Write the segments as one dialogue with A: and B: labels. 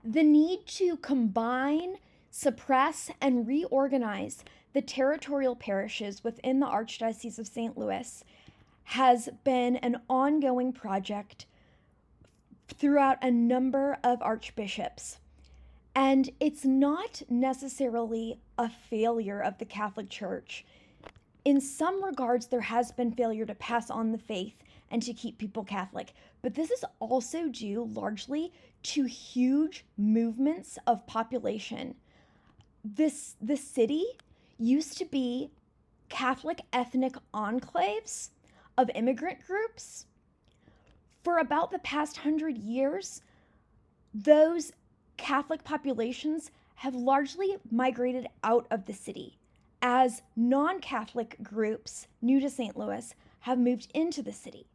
A: The need to combine, suppress, and reorganize the territorial parishes within the Archdiocese of St. Louis has been an ongoing project throughout a number of archbishops. And it's not necessarily a failure of the Catholic Church. In some regards, there has been failure to pass on the faith and to keep people Catholic. But this is also due largely to huge movements of population. This city used to be Catholic ethnic enclaves of immigrant groups. For about the past 100 years, those Catholic populations have largely migrated out of the city as non-Catholic groups new to St. Louis have moved into the city.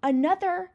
A: Another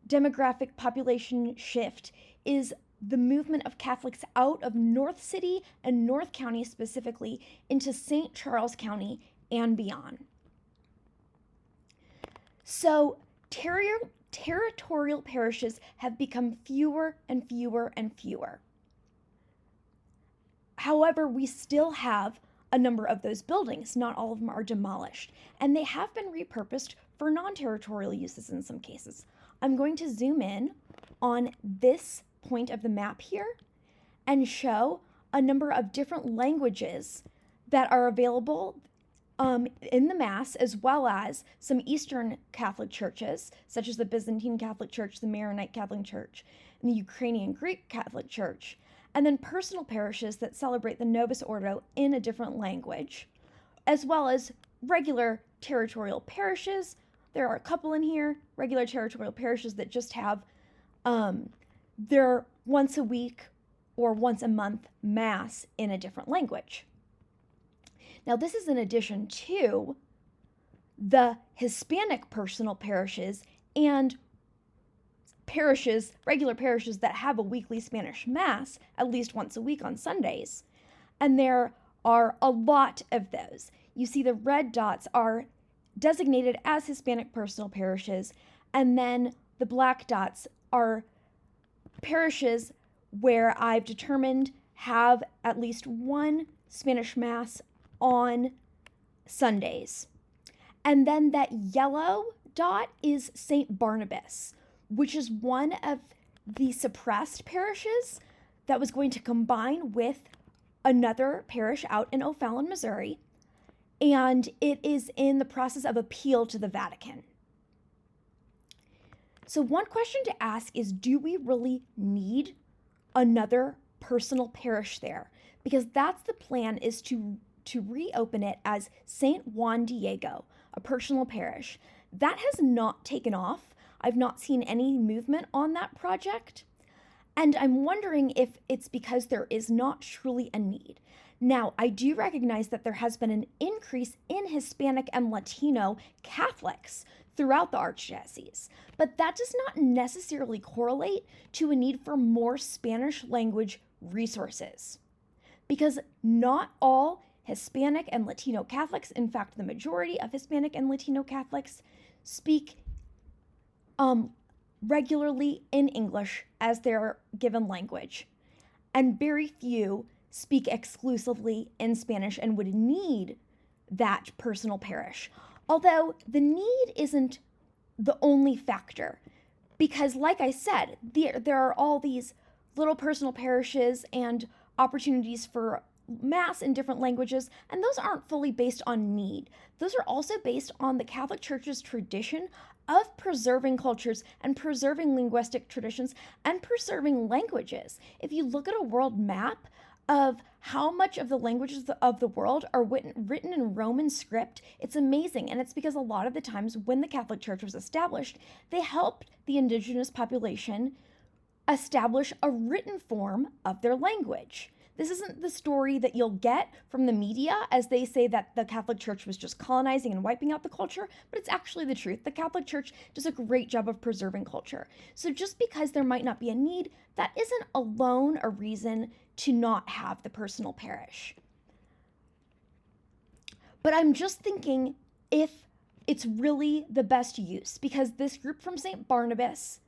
A: demographic population shift is the movement of Catholics out of North City and North County specifically into St. Charles County and beyond. So territorial parishes have become fewer and fewer and fewer. However, we still have a number of those buildings. Not all of them are demolished, and they have been repurposed for non-territorial uses in some cases. I'm going to zoom in on this point of the map here and show a number of different languages that are available in the Mass, as well as some Eastern Catholic churches, such as the Byzantine Catholic Church, the Maronite Catholic Church, and the Ukrainian Greek Catholic Church, and then personal parishes that celebrate the Novus Ordo in a different language, as well as regular territorial parishes. There are a couple in here, regular territorial parishes that just have their once a week or once a month Mass in a different language. Now, this is in addition to the Hispanic personal parishes and parishes, regular parishes that have a weekly Spanish Mass at least once a week on Sundays. And there are a lot of those. You see the red dots are designated as Hispanic personal parishes, and then the black dots are parishes where I've determined have at least one Spanish Mass on Sundays. And then that yellow dot is St. Barnabas, which is one of the suppressed parishes that was going to combine with another parish out in O'Fallon, Missouri, and it is in the process of appeal to the Vatican. So one question to ask is, do we really need another personal parish there? Because that's the plan, is to reopen it as St. Juan Diego, a personal parish. That has not taken off. I've not seen any movement on that project. And I'm wondering if it's because there is not truly a need. Now, I do recognize that there has been an increase in Hispanic and Latino Catholics throughout the Archdiocese, but that does not necessarily correlate to a need for more Spanish language resources. Because not all Hispanic and Latino Catholics, in fact, the majority of Hispanic and Latino Catholics, speak regularly in English as their given language, and very few speak exclusively in Spanish and would need that personal parish. Although the need isn't the only factor, because like I said, there are all these little personal parishes and opportunities for Mass in different languages, and those aren't fully based on need. Those are also based on the Catholic Church's tradition of preserving cultures and preserving linguistic traditions and preserving languages. If you look at a world map of how much of the languages of the world are written in Roman script, it's amazing. And it's because a lot of the times when the Catholic Church was established, they helped the indigenous population establish a written form of their language. This isn't the story that you'll get from the media as they say that the Catholic Church was just colonizing and wiping out the culture, but it's actually the truth. The Catholic Church does a great job of preserving culture. So just because there might not be a need, that isn't alone a reason to not have the personal parish. But I'm just thinking if it's really the best use, because this group from St. Barnabas,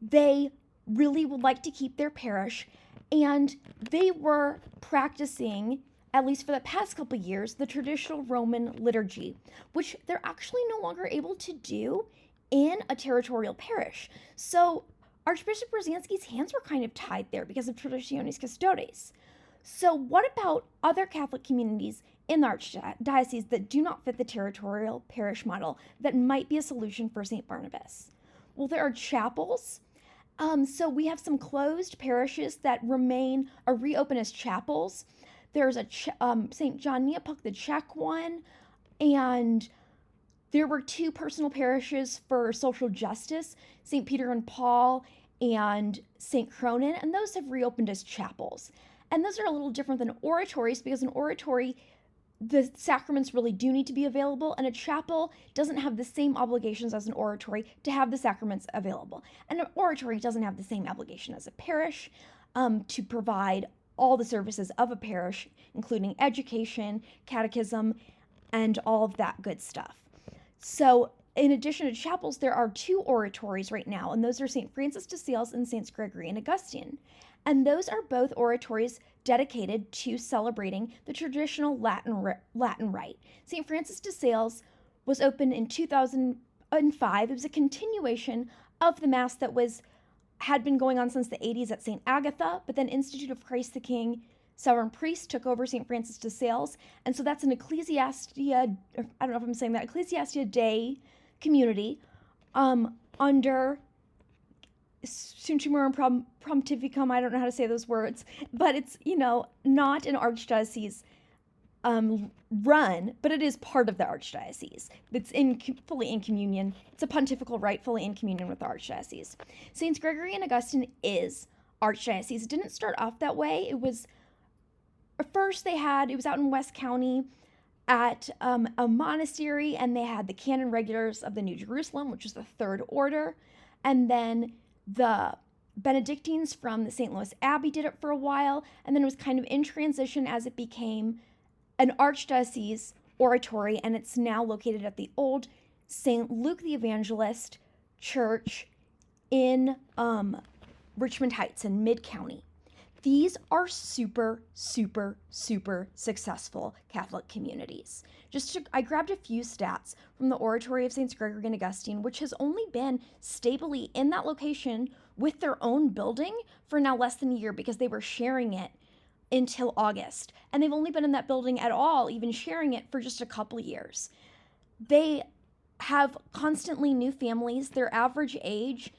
A: they really would like to keep their parish, and they were practicing, at least for the past couple years, the traditional Roman liturgy, which they're actually no longer able to do in a territorial parish. So Archbishop Rozanski's hands were kind of tied there because of Traditionis Custodes. So what about other Catholic communities in the Archdiocese that do not fit the territorial parish model that might be a solution for St. Barnabas? Well, there are chapels. So we have some closed parishes that remain or reopen as chapels. There's a St. John Nepomuc, the Czech one, and there were 2 personal parishes for social justice, St. Peter and Paul and St. Cronin, and those have reopened as chapels. And those are a little different than oratories, because an oratory, the sacraments really do need to be available, and a chapel doesn't have the same obligations as an oratory to have the sacraments available. And an oratory doesn't have the same obligation as a parish to provide all the services of a parish, including education, catechism, and all of that good stuff. So in addition to chapels, there are 2 oratories right now, and those are St. Francis de Sales and Saints Gregory and Augustine. And those are both oratories dedicated to celebrating the traditional Latin rite. St. Francis de Sales was opened in 2005. It was a continuation of the Mass that had been going on since the 80s at St. Agatha, but then Institute of Christ the King Sovereign Priest took over St. Francis de Sales, and so that's an Ecclesiastia, I don't know if I'm saying that, Ecclesiastia Dei community under Suntimorum Pontificum, I don't know how to say those words, but it's, not an archdiocese run, but it is part of the archdiocese. It's fully in communion. It's a pontifical rite fully in communion with the archdiocese. Saints Gregory and Augustine is archdiocese. It didn't start off that way. It was out in West County at a monastery, and they had the canon regulars of the New Jerusalem, which is the 3rd order, and then the Benedictines from the St. Louis Abbey did it for a while, and then it was kind of in transition as it became an archdiocese oratory, and it's now located at the old St. Luke the Evangelist Church in Richmond Heights in Mid-County. These are super, super, super successful Catholic communities. I grabbed a few stats from the Oratory of Saints Gregory and Augustine, which has only been stably in that location with their own building for now less than a year, because they were sharing it until August. And they've only been in that building at all, even sharing it, for just a couple years. They have constantly new families. Their average age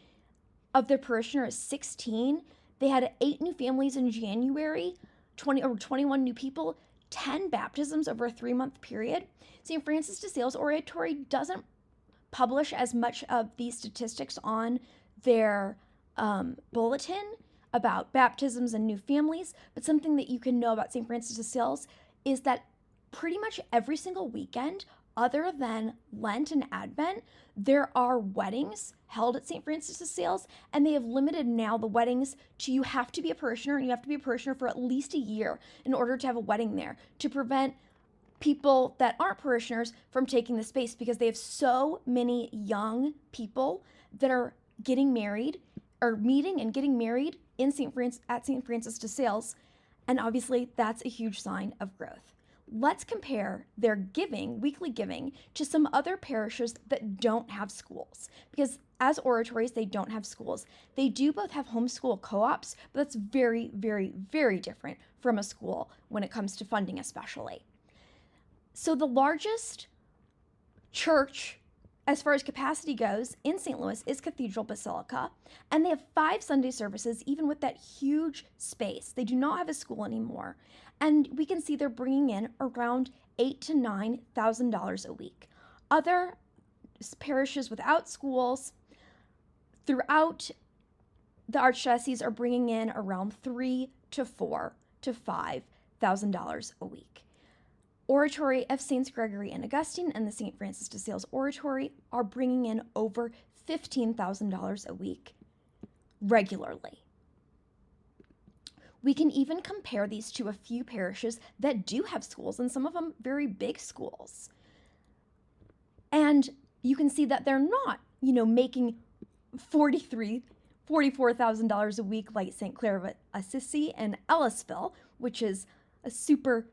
A: of their parishioner is 16. They had 8 new families in January, 21 new people, 10 baptisms over a 3-month period. St. Francis de Sales Oratory doesn't publish as much of these statistics on their bulletin about baptisms and new families, but something that you can know about St. Francis de Sales is that pretty much every single weekend, other than Lent and Advent, there are weddings held at St. Francis de Sales, and they have limited now the weddings to you have to be a parishioner, and you have to be a parishioner for at least a year in order to have a wedding there, to prevent people that aren't parishioners from taking the space, because they have so many young people that are getting married, or meeting and getting married at St. Francis de Sales, and obviously that's a huge sign of growth. Let's compare their weekly giving, to some other parishes that don't have schools. Because as oratories, they don't have schools. They do both have homeschool co-ops, but that's very, very, very different from a school when it comes to funding especially. So the largest church, as far as capacity goes, in St. Louis is Cathedral Basilica, and they have 5 Sunday services, even with that huge space. They do not have a school anymore, and we can see they're bringing in around $8,000 to $9,000 a week. Other parishes without schools throughout the Archdiocese are bringing in around $3,000 to $4,000 to $5,000 a week. Oratory of Saints Gregory and Augustine and the St. Francis de Sales Oratory are bringing in over $15,000 a week regularly. We can even compare these to a few parishes that do have schools, and some of them very big schools. And you can see that they're not, making $44,000 a week like St. Clair of Assisi and Ellisville, which is a super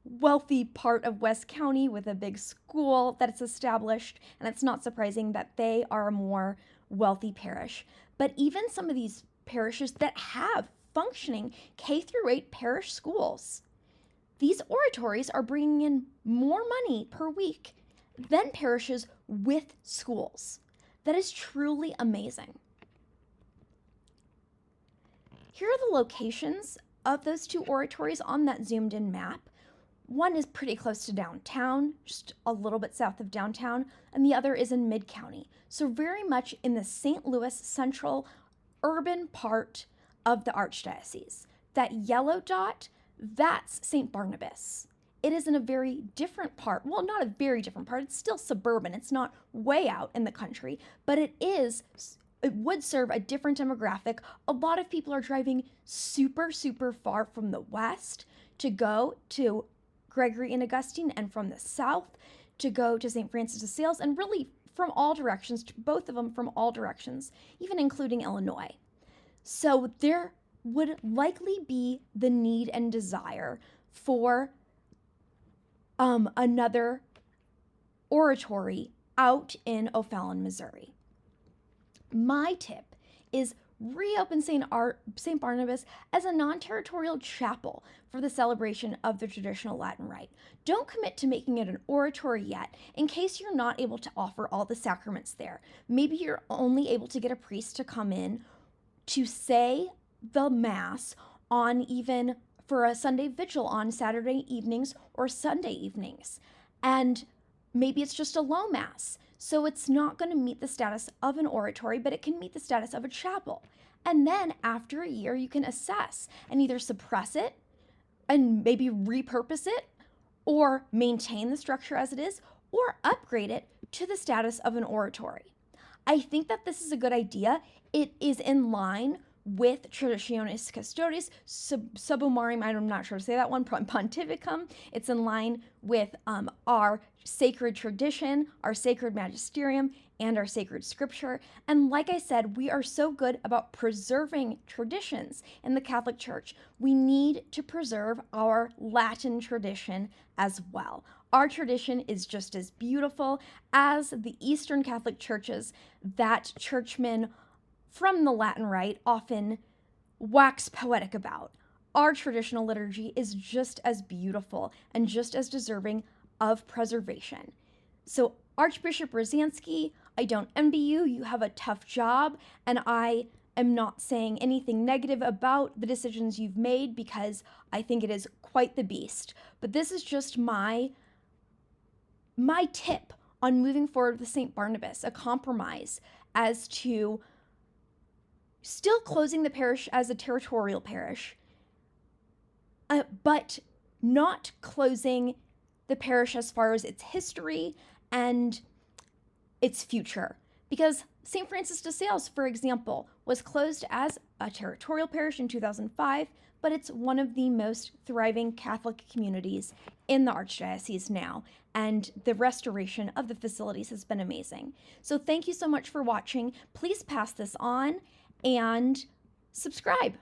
A: wealthy part of West County with a big school that is established, and it's not surprising that they are a more wealthy parish. But even some of these parishes that have functioning K through 8 parish schools, these oratories are bringing in more money per week than parishes with schools. That is truly amazing. Here are the locations of those two oratories on that zoomed in map. One is pretty close to downtown, just a little bit south of downtown, and the other is in Mid-County. So very much in the St. Louis central urban part of the Archdiocese. That yellow dot, that's St. Barnabas. It is in a very different part. Well, not a very different part. It's still suburban. It's not way out in the country, but it would serve a different demographic. A lot of people are driving super, super far from the west to go to Gregory and Augustine, and from the south to go to St. Francis de Sales, and really from all directions, both of them from all directions, even including Illinois. So there would likely be the need and desire for another oratory out in O'Fallon, Missouri. My tip is reopen St. Barnabas as a non-territorial chapel for the celebration of the traditional Latin Rite. Don't commit to making it an oratory yet, in case you're not able to offer all the sacraments there. Maybe you're only able to get a priest to come in to say the Mass on even for a Sunday vigil on Saturday evenings or Sunday evenings. And maybe it's just a low Mass. So it's not going to meet the status of an oratory, but it can meet the status of a chapel. And then after a year, you can assess and either suppress it and maybe repurpose it, or maintain the structure as it is, or upgrade it to the status of an oratory. I think that this is a good idea. It is in line with Traditionis Custodes Subumarum, I'm not sure to say that one, Pontificum. It's in line with our sacred tradition, our sacred magisterium, and our sacred scripture. And like I said, we are so good about preserving traditions in the Catholic Church. We need to preserve our Latin tradition as well. Our tradition is just as beautiful as the Eastern Catholic churches that churchmen from the Latin Rite often wax poetic about. Our traditional liturgy is just as beautiful and just as deserving of preservation. So Archbishop Rozanski, I don't envy you. You have a tough job, and I am not saying anything negative about the decisions you've made because I think it is quite the beast. But this is just my tip on moving forward with St. Barnabas, a compromise as to still closing the parish as a territorial parish, but not closing the parish as far as its history and its future. Because St. Francis de Sales, for example, was closed as a territorial parish in 2005, but it's one of the most thriving Catholic communities in the Archdiocese now, and the restoration of the facilities has been amazing. So thank you so much for watching. Please pass this on and subscribe.